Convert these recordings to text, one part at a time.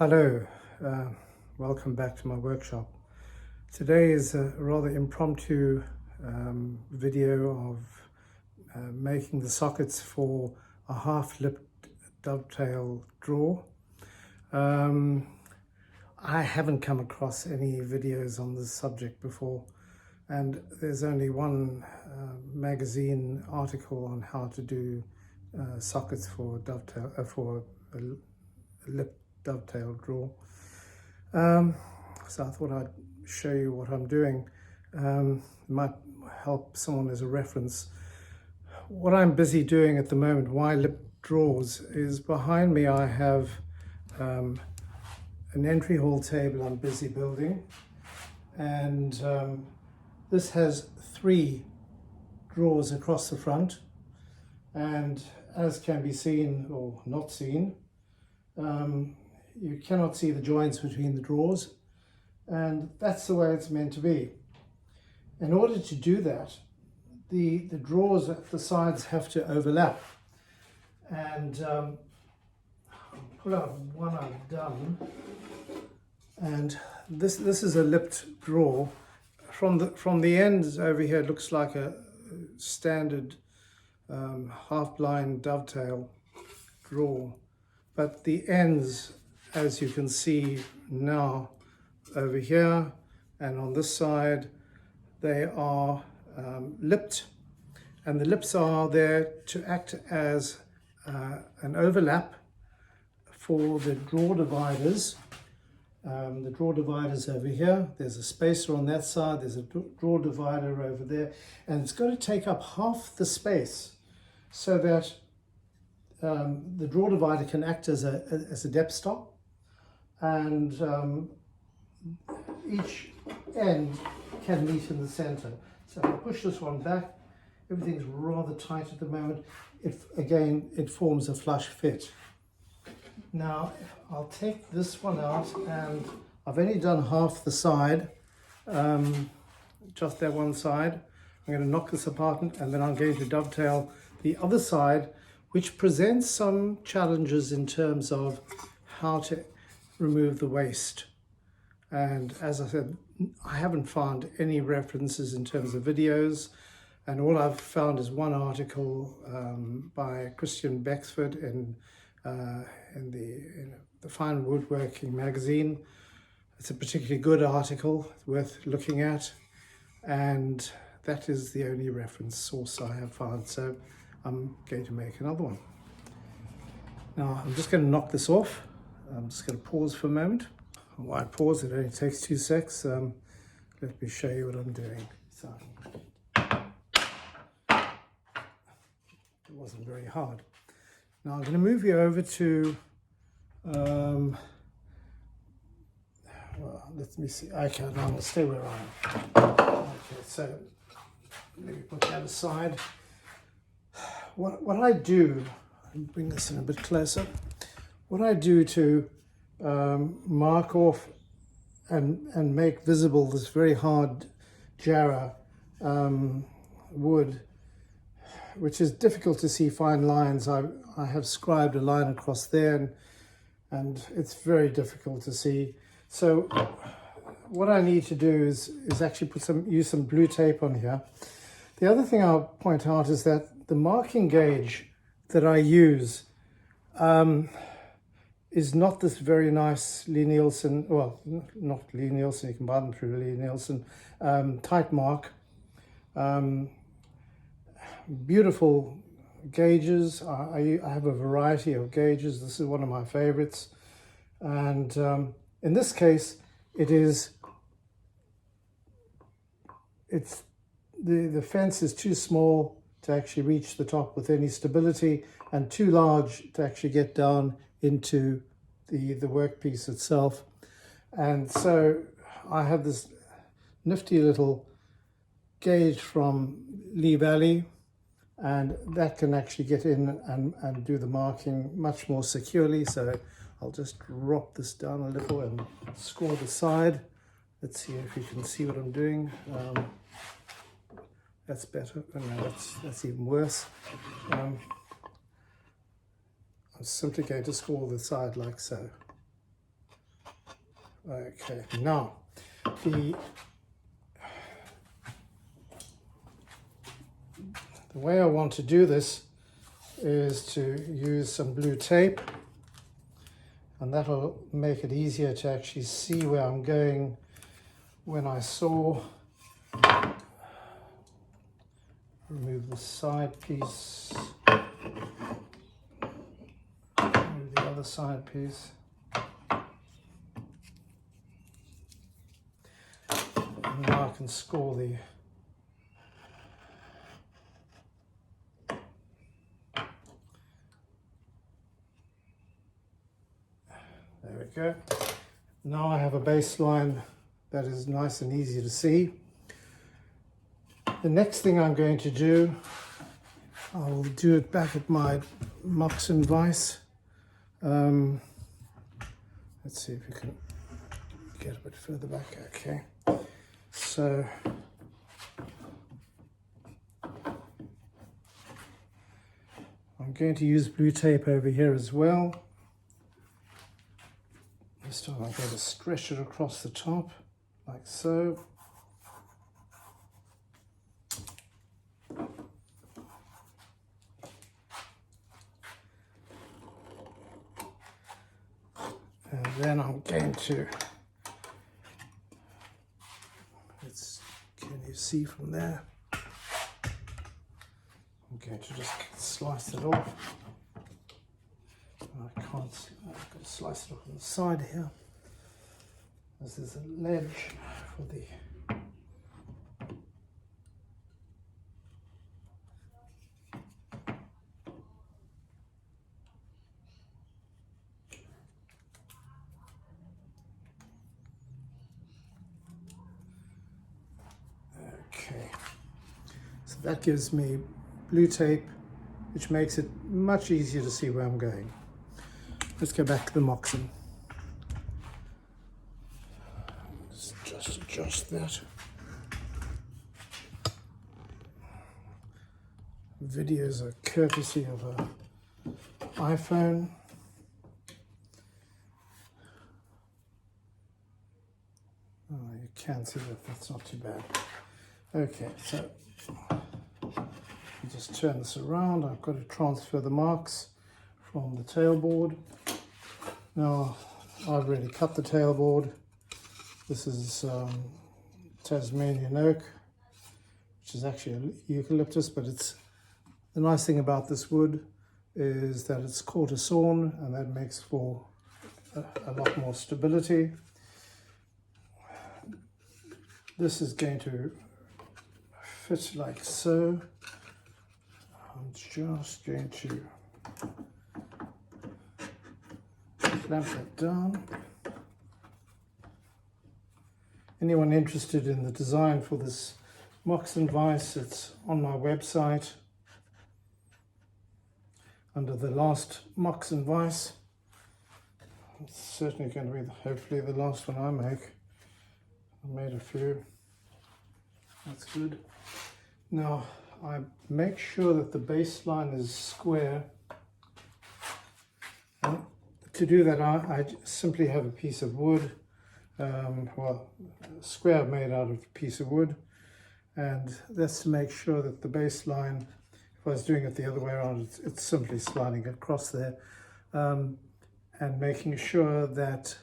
Hello, welcome back to my workshop. Today is a rather impromptu video of making the sockets for a half-lipped dovetail drawer. I haven't come across any videos on this subject before, and there's only one magazine article on how to do sockets for dovetail for a lip dovetail drawer. So I thought I'd show you what I'm doing. It might help someone as a reference. What I'm busy doing at the moment, why lip drawers, is behind me I have an entry hall table I'm busy building, and this has 3 drawers across the front, and as can be seen or not seen, you cannot see the joints between the drawers, and that's the way it's meant to be. In order to do that, the drawers at the sides have to overlap, and I'll pull out one I've done, and this is a lipped drawer. From the ends over here, it looks like a standard half-blind dovetail drawer, but the ends, as you can see now over here and on this side, they are lipped, and the lips are there to act as an overlap for the drawer dividers. The drawer dividers over here, there's a spacer on that side, there's a drawer divider over there, and it's got to take up half the space so that the drawer divider can act as a depth stop, and each end can meet in the center. So if I push this one back, everything's rather tight at the moment. It forms a flush fit. Now I'll take this one out, and I've only done half the side, just that one side. I'm going to knock this apart, and then I'm going to dovetail the other side, which presents some challenges in terms of how to remove the waste. And as I said, I haven't found any references in terms of videos, and all I've found is one article by Christian Becksvoort in the Fine Woodworking magazine. It's a particularly good article, worth looking at, and that is the only reference source I have found. So I'm going to make another one. Now I'm just going to knock this off. I'm just going to pause for a moment. While I pause, it only takes 2 seconds. Let me show you what I'm doing. So, it wasn't very hard. Now I'm going to move you over to, well, let me see. Okay, now I'm going to stay where I am. Okay, so let me put that aside. What I do, I'll bring this in a bit closer. What I do to mark off and make visible this very hard jarrah wood, which is difficult to see fine lines. I have scribed a line across there, and it's very difficult to see. So what I need to do is actually use some blue tape on here. The other thing I'll point out is that the marking gauge that I use is not this very nice Lie-Nielsen, well, not Lie-Nielsen, you can buy them through Lie-Nielsen, tight mark. Beautiful gauges. I have a variety of gauges. This is one of my favorites, and in this case the fence is too small to actually reach the top with any stability, and too large to actually get down into the workpiece itself. And so I have this nifty little gauge from Lee Valley, and that can actually get in and do the marking much more securely. So I'll just drop this down a little and score the side. Let's see if you can see what I'm doing. That's better. Oh, no, that's even worse. I'm simply going to score the side like so. Okay, now the way I want to do this is to use some blue tape, and that'll make it easier to actually see where I'm going when I saw. Remove the side piece, remove the other side piece. And now I can score the there we go. Now I have a baseline that is nice and easy to see. The next thing I'm going to do, I will do it back at my Moxon vise. Let's see if we can get a bit further back. Okay, so I'm going to use blue tape over here as well. This time I'm going to stretch it across the top like so. And then I'm going to, can you see from there? I'm going to just slice it off. I can't, I've got to slice it off on the side here. This is a ledge for the that gives me blue tape, which makes it much easier to see where I'm going. Let's go back to the Moxon. Just adjust that. Videos are courtesy of an iPhone. Oh, you can see that, that's not too bad. Okay, so you just turn this around. I've got to transfer the marks from the tailboard. Now, I've already cut the tailboard. This is Tasmanian oak, which is actually a eucalyptus, but it's the nice thing about this wood is that it's quarter sawn, and that makes for a lot more stability. This is going to fit like so. I'm just going to clamp that down. Anyone interested in the design for this Moxon vise, it's on my website under the last Moxon vise. It's certainly going to be hopefully the last one I make. I made a few. That's good. Now I make sure that the baseline is square. And to do that, I simply have a piece of wood, well, a square made out of a piece of wood, and that's to make sure that the baseline, if I was doing it the other way around, it's simply sliding across there, and making sure that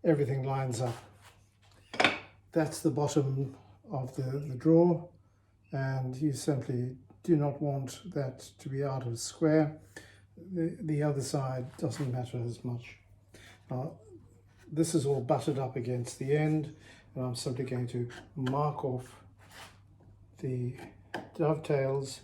everything lines up. That's the bottom of the drawer, and you simply do not want that to be out of square. The other side doesn't matter as much. Now, this is all butted up against the end, and I'm simply going to mark off the dovetails.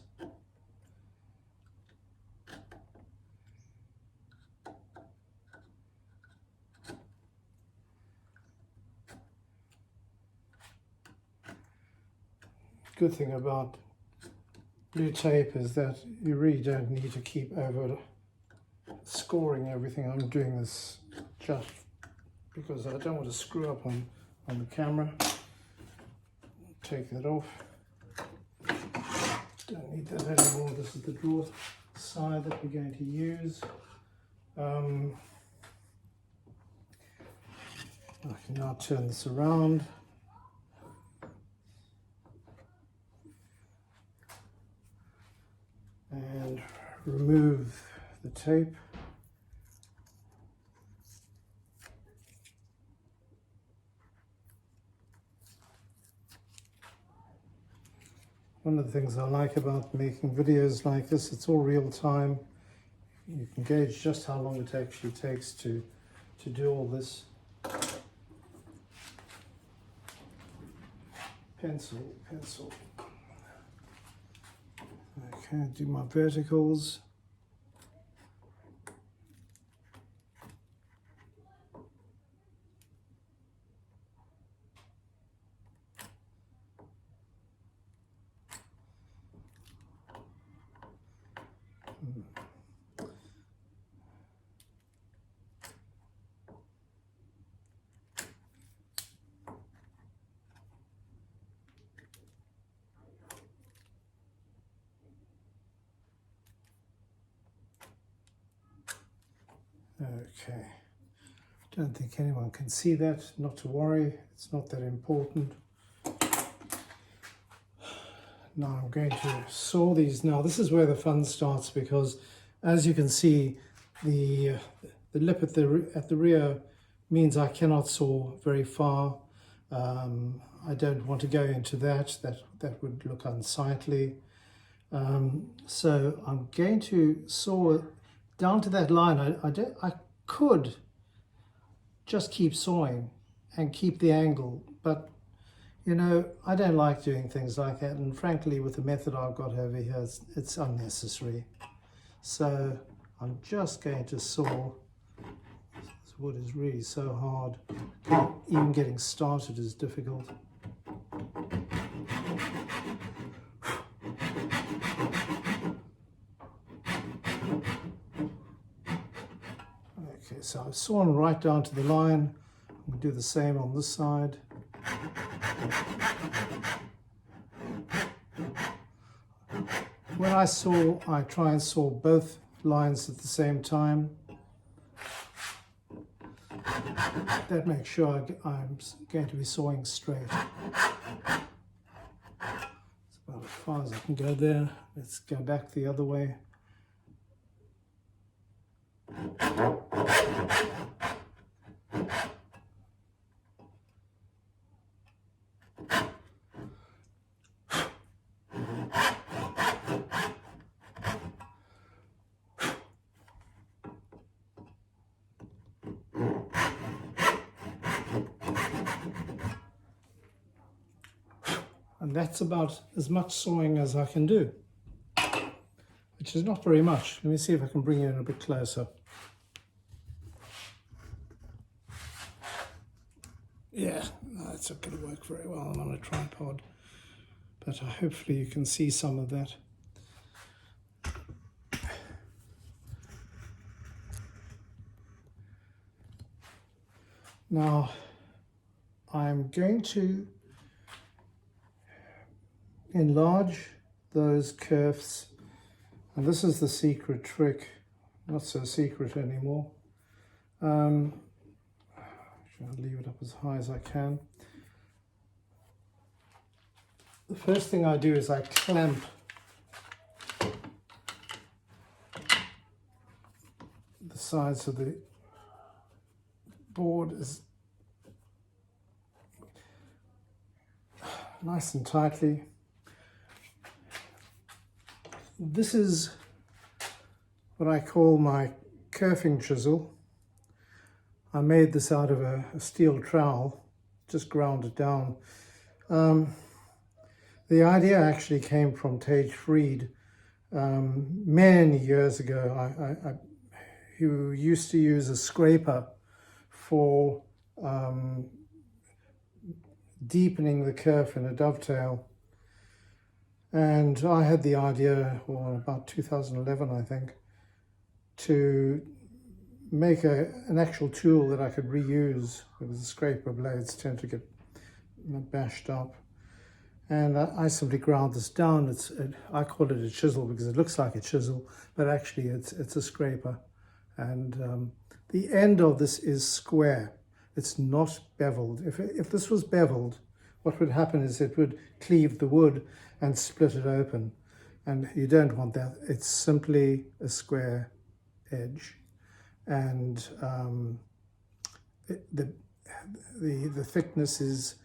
Good thing about blue tape is that you really don't need to keep over scoring everything. I'm doing this just because I don't want to screw up on the camera. Take that off. Don't need that anymore. This is the drawer side that we're going to use. I can now turn this around. And remove the tape. One of the things I like about making videos like this, it's all real time. You can gauge just how long it actually takes to do all this. Pencil. Okay, do my verticals. Okay, don't think anyone can see that, not to worry, it's not that important. Now I'm going to saw these. Now this is where the fun starts, because as you can see, the lip at the rear means I cannot saw very far. I don't want to go into that would look unsightly. So I'm going to saw down to that line. I could just keep sawing and keep the angle, but you know, I don't like doing things like that, and frankly with the method I've got over here, it's unnecessary. So I'm just going to saw. This wood is really so hard, even getting started is difficult. Okay, so I've sawn right down to the line. I'm going to do the same on this side. When I saw, I try and saw both lines at the same time. That makes sure I'm going to be sawing straight. It's about as far as I can go there. Let's go back the other way. And that's about as much sawing as I can do, which is not very much. Let me see if I can bring you in a bit closer. Yeah, no, it's not going to work very well on a tripod, but hopefully you can see some of that. Now, I'm going to enlarge those curves, and this is the secret trick, not so secret anymore. I'll leave it up as high as I can. The first thing I do is I clamp the sides of the board as nice and tightly. This is what I call my kerfing chisel. I made this out of a steel trowel, just ground it down. The idea actually came from Tage Freed many years ago. Who used to use a scraper for deepening the kerf in a dovetail. And I had the idea, well, about 2011, I think, to make an actual tool that I could reuse, because the scraper blades tend to get bashed up. And I simply ground this down. I call it a chisel because it looks like a chisel, but actually it's a scraper. And the end of this is square. It's not beveled. If this was beveled, what would happen is it would cleave the wood and split it open. And you don't want that. It's simply a square edge. And the thickness is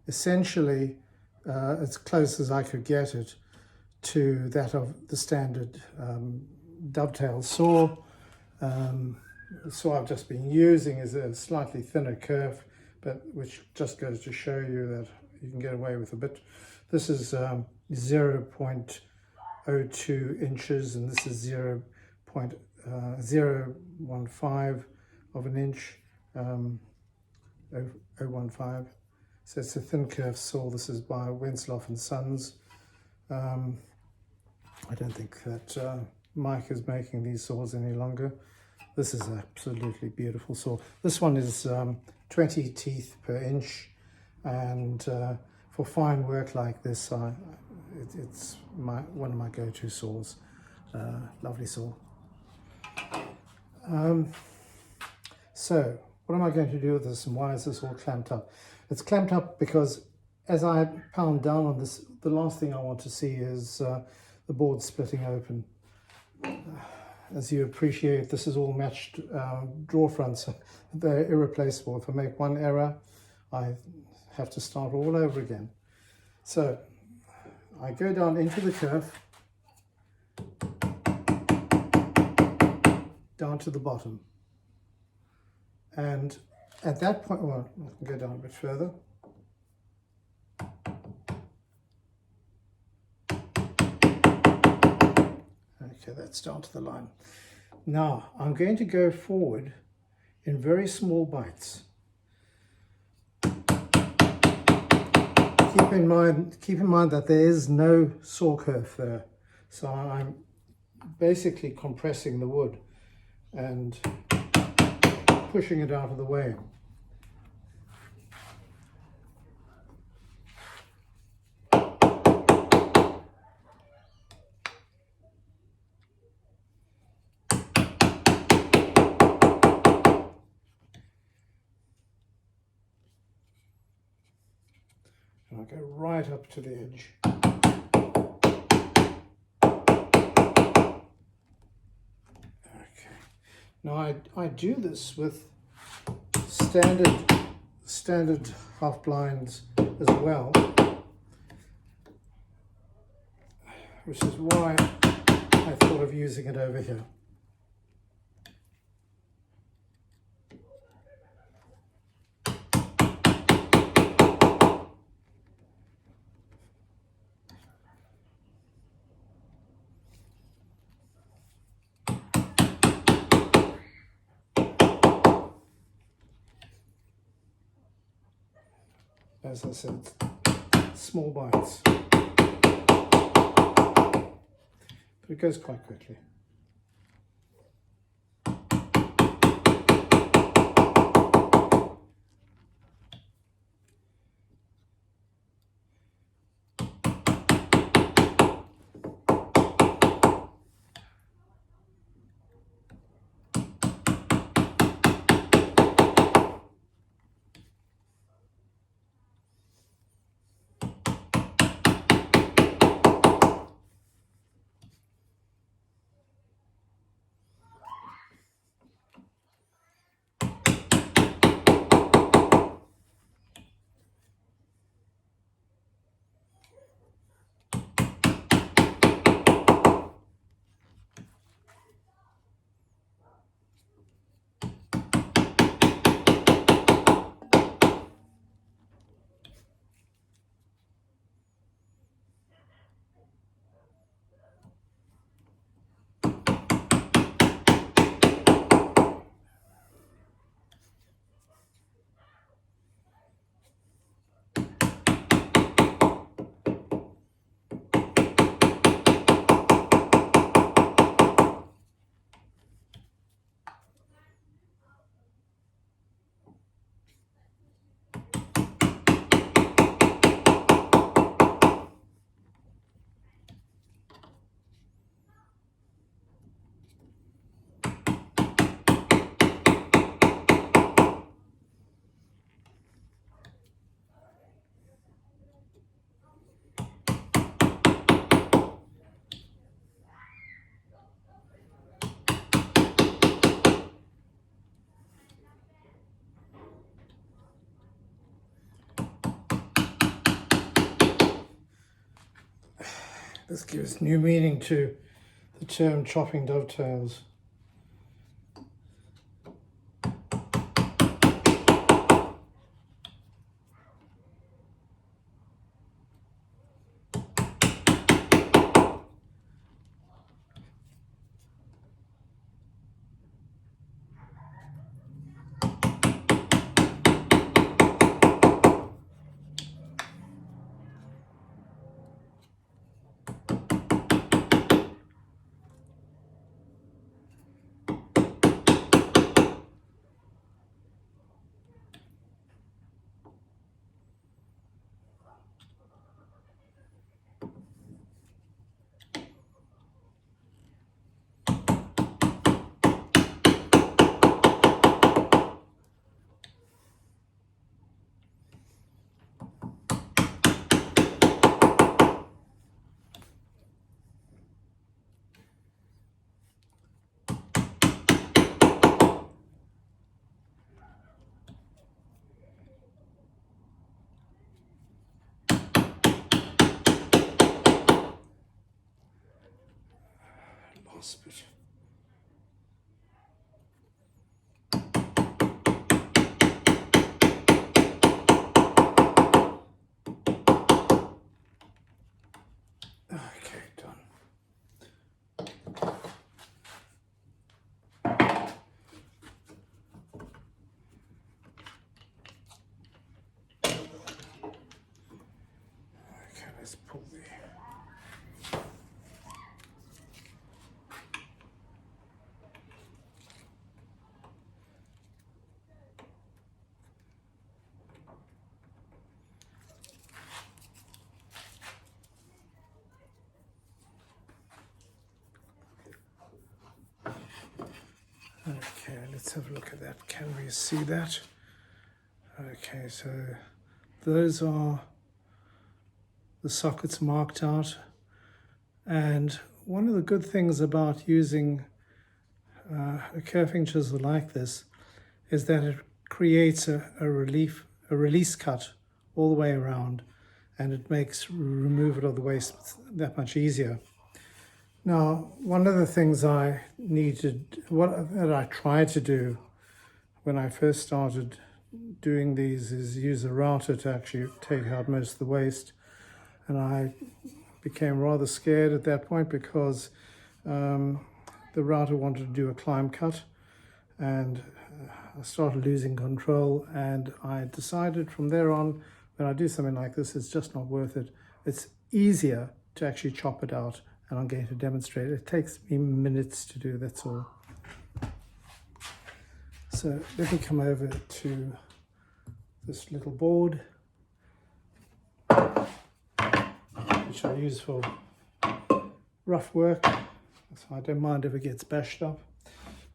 essentially as close as I could get it to that of the standard dovetail saw. The saw I've just been using is a slightly thinner kerf, but which just goes to show you that you can get away with a bit. This is 0.02 inches, and this is 0.015 of an inch, 0.015. So it's a thin kerf saw. This is by Winslow and Sons. I don't think that Mike is making these saws any longer. This is an absolutely beautiful saw. This one is 20 teeth per inch, and for fine work like this, it's one of my go-to saws. Lovely saw. So what am I going to do with this, and why is this all clamped up? It's clamped up because as I pound down on this, the last thing I want to see is the board splitting open. As you appreciate, this is all matched drawer fronts. They're irreplaceable. If I make one error, I have to start all over again. So I go down into the kerf, down to the bottom. And at that point, well, I can go down a bit further. Okay, that's down to the line. Now, I'm going to go forward in very small bites. Keep in mind that there is no saw kerf there. So I'm basically compressing the wood and pushing it out of the way. And I'll go right up to the edge. Okay. Now I do this with standard half blinds as well, which is why I thought of using it over here. As I said, small bites, but it goes quite quickly. This gives new meaning to the term chopping dovetails. Last bit. Okay, done. Okay, let's pull the Okay, let's have a look at that. Can we see that? Okay, so those are the sockets marked out. And one of the good things about using a kerfing chisel like this is that it creates a release cut all the way around, and it makes removal of the waste that much easier. Now, one of the things that I tried to do when I first started doing these is use a router to actually take out most of the waste. And I became rather scared at that point because the router wanted to do a climb cut, and I started losing control, and I decided from there on, when I do something like this, it's just not worth it. It's easier to actually chop it out, and I'm going to demonstrate. It takes me minutes to do, that's all. So let me come over to this little board, which I use for rough work, so I don't mind if it gets bashed up.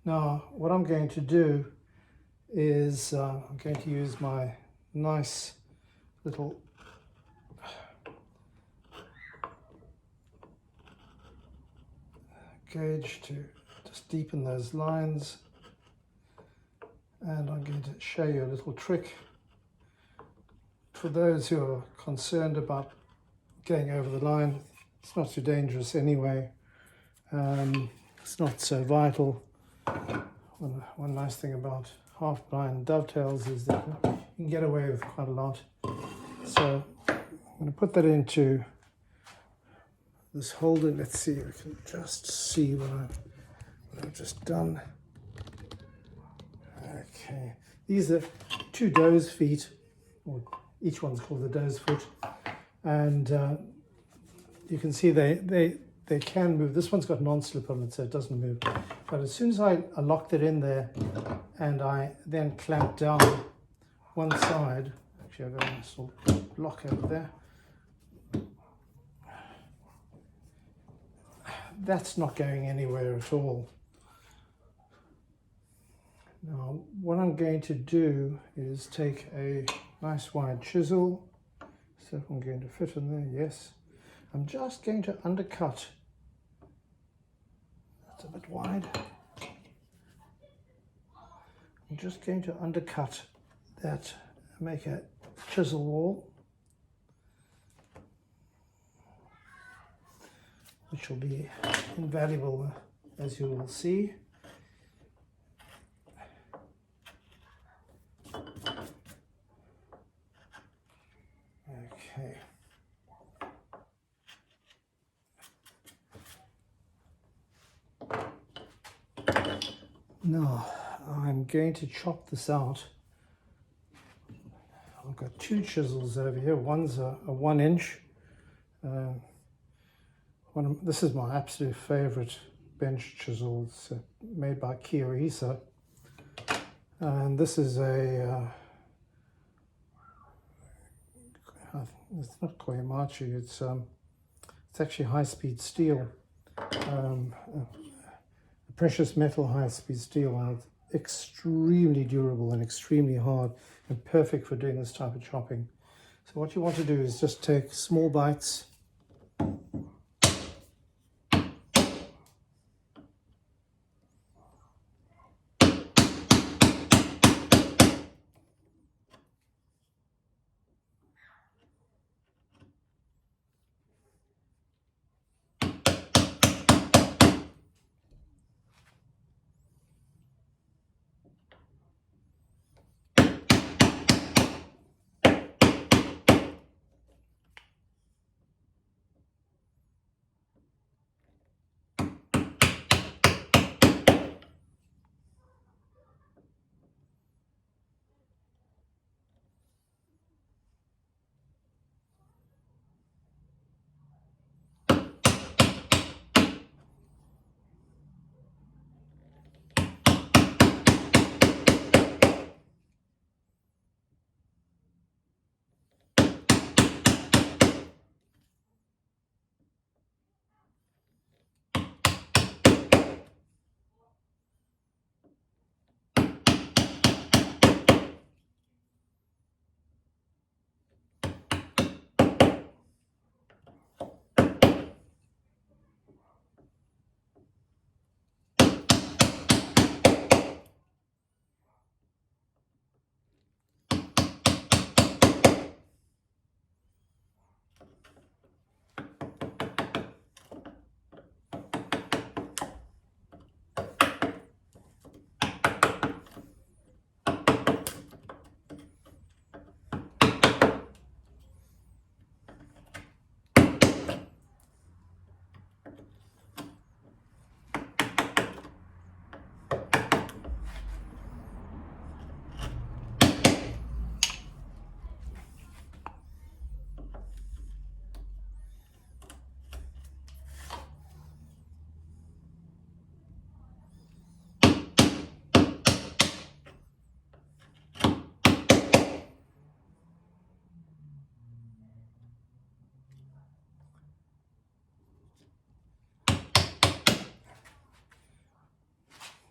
Now, what I'm going to do is I'm going to use my nice little gauge to just deepen those lines, and I'm going to show you a little trick for those who are concerned about going over the line. It's not too dangerous anyway. It's not so vital. One nice thing about half blind dovetails is that you can get away with quite a lot. So I'm going to put that into this holder. Let's see if we can just see what I've just done. Okay, these are 2 doe's feet, or each one's called the doe's foot, and you can see they can move. This one's got non-slip on it, so it doesn't move. But as soon as I locked it in there, and I then clamped down one side, actually I've got a little block over there, that's not going anywhere at all. Now, what I'm going to do is take a nice wide chisel. So if I'm going to fit in there, yes. I'm just going to undercut. That's a bit wide. I'm just going to undercut that, make a chisel wall. which will be invaluable, as you will see. Okay. Now I'm going to chop this out. I've got two chisels over here. One's a 1 inch. This is my absolute favorite bench chisel. It's made by Kiyohisa. And this is it's not Koyamachi, it's actually high-speed steel, precious metal high-speed steel, and it's extremely durable and extremely hard and perfect for doing this type of chopping. So what you want to do is just take small bites.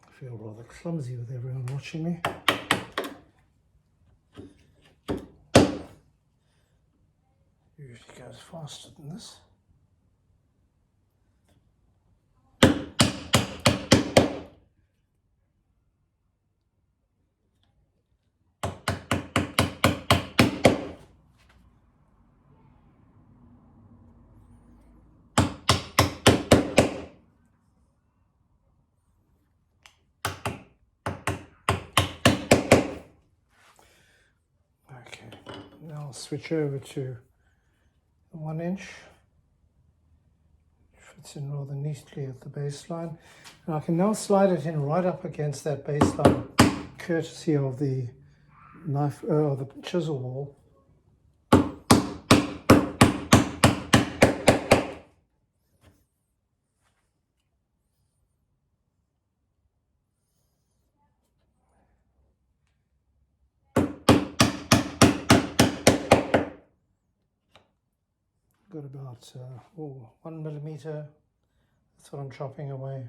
I feel rather clumsy with everyone watching me. Usually goes faster than this. Okay, now I'll switch over to the 1 inch. Fits in rather neatly at the baseline. And I can now slide it in right up against that baseline, courtesy of the knife or the chisel ball. Got about 1 millimeter. That's what I'm chopping away.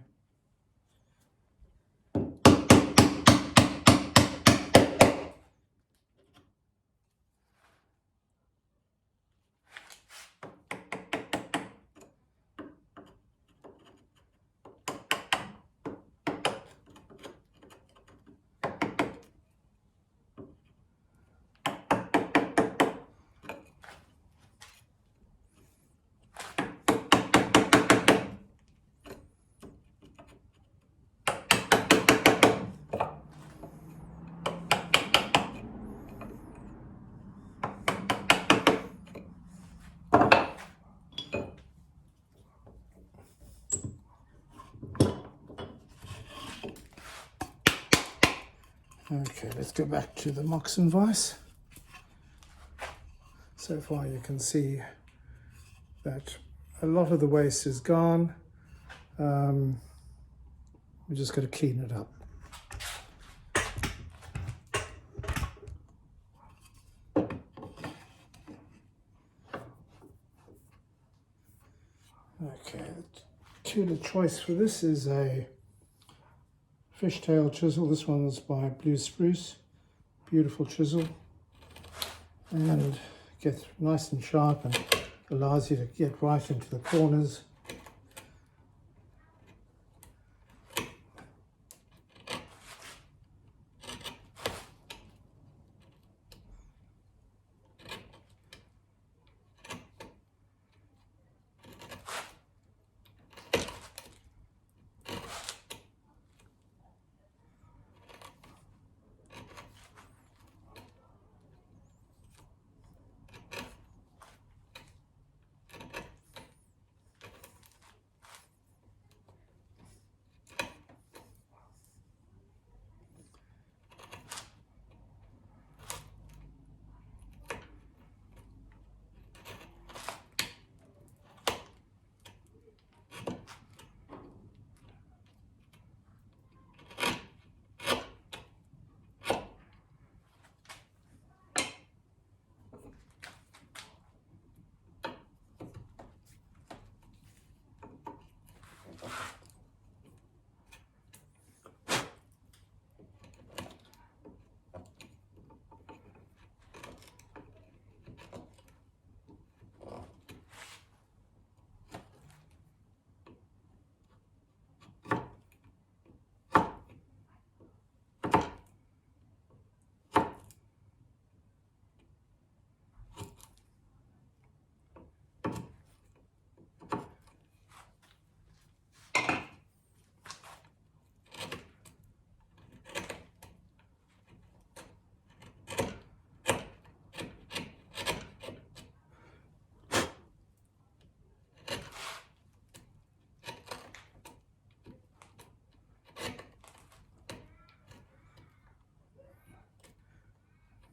Okay, let's go back to the Moxon vise. So far you can see that a lot of the waste is gone. We're just going to clean it up. Okay, the tool of choice for this is a fishtail chisel. This one's by Blue Spruce. Beautiful chisel, and gets nice and sharp and allows you to get right into the corners.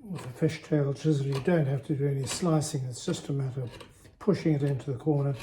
With a fishtail chisel, you don't have to do any slicing, it's just a matter of pushing it into the corner.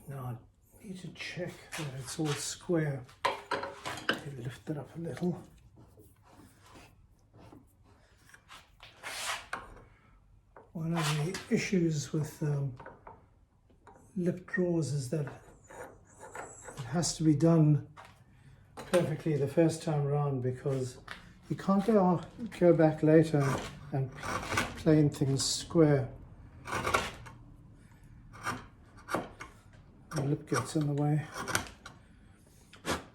Now I need to check that it's all square. Maybe lift it up a little. One of the issues with lip drawers is that it has to be done perfectly the first time around, because you can't go back later and plane things square. The lip gets in the way,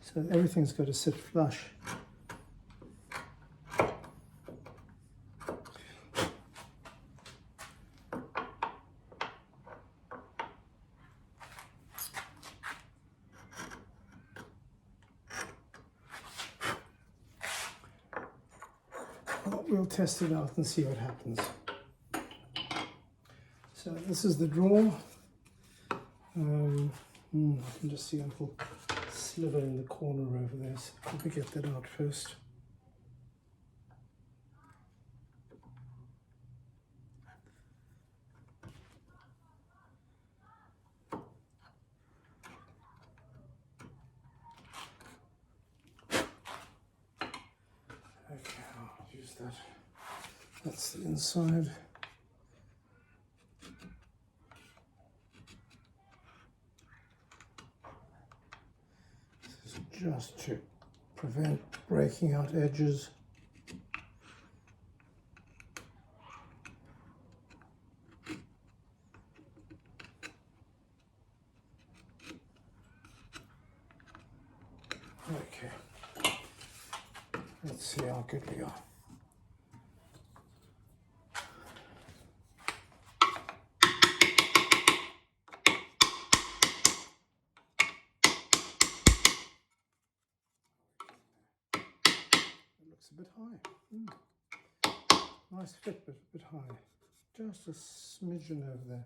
so everything's got to sit flush. Well, we'll test it out and see what happens. So this is the drawer. I can just see a little sliver in the corner over there, so let me get that out first. Okay, I'll use that. That's the inside. Just to prevent breaking out edges. Okay, let's see how good we are. It looks a bit high. Nice fit, but a bit high. Just a smidgen over there.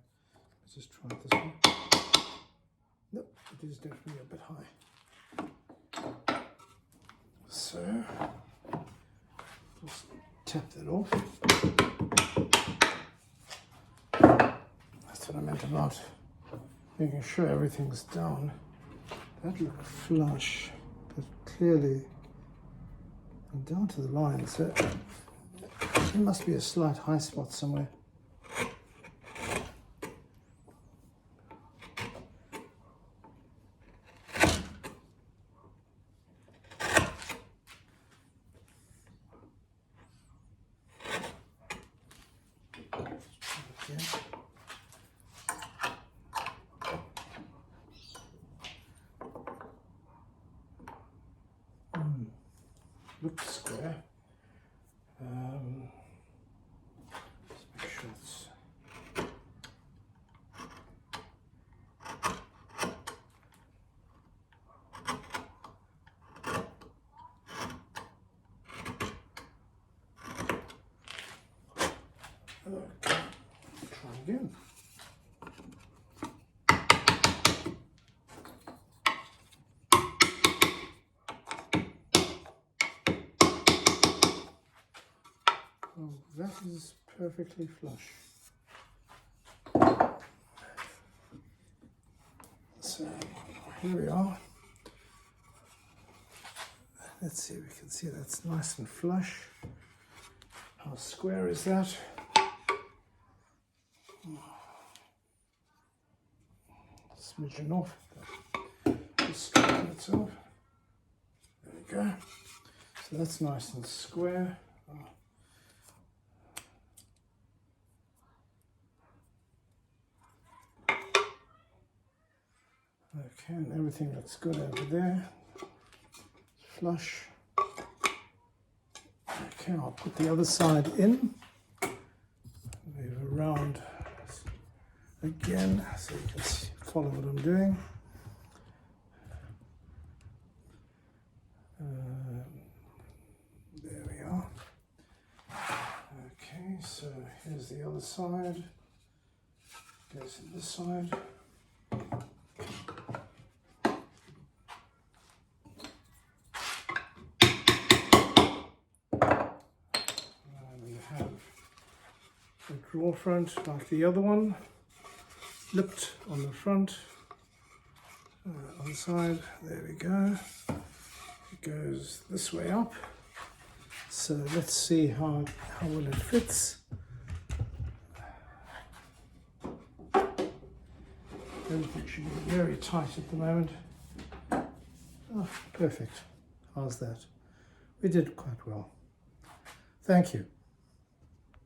Let's just try it this way. Nope, it is definitely a bit high. So, just tap that off. That's what I meant about making sure everything's down. That looked flush, but clearly I'm down to the line, so there must be a slight high spot somewhere. Looks square. Let's make sure it's okay. Try again. Oh, that is perfectly flush. So here we are. Let's see if we can see that's nice and flush. How square is that? Smidgen off. Just straighten itself. There we go. So that's nice and square. Okay, and everything looks good over there. Flush. Okay, I'll put the other side in. Move around again so you can see, follow what I'm doing. There we are. Okay, so here's the other side. Goes to this side. Drawer front like the other one, lipped on the front, on the side, there we go. It goes this way up, so let's see how well it fits. Everything should be very tight at the moment. Oh, perfect. How's that? We did quite well. Thank you.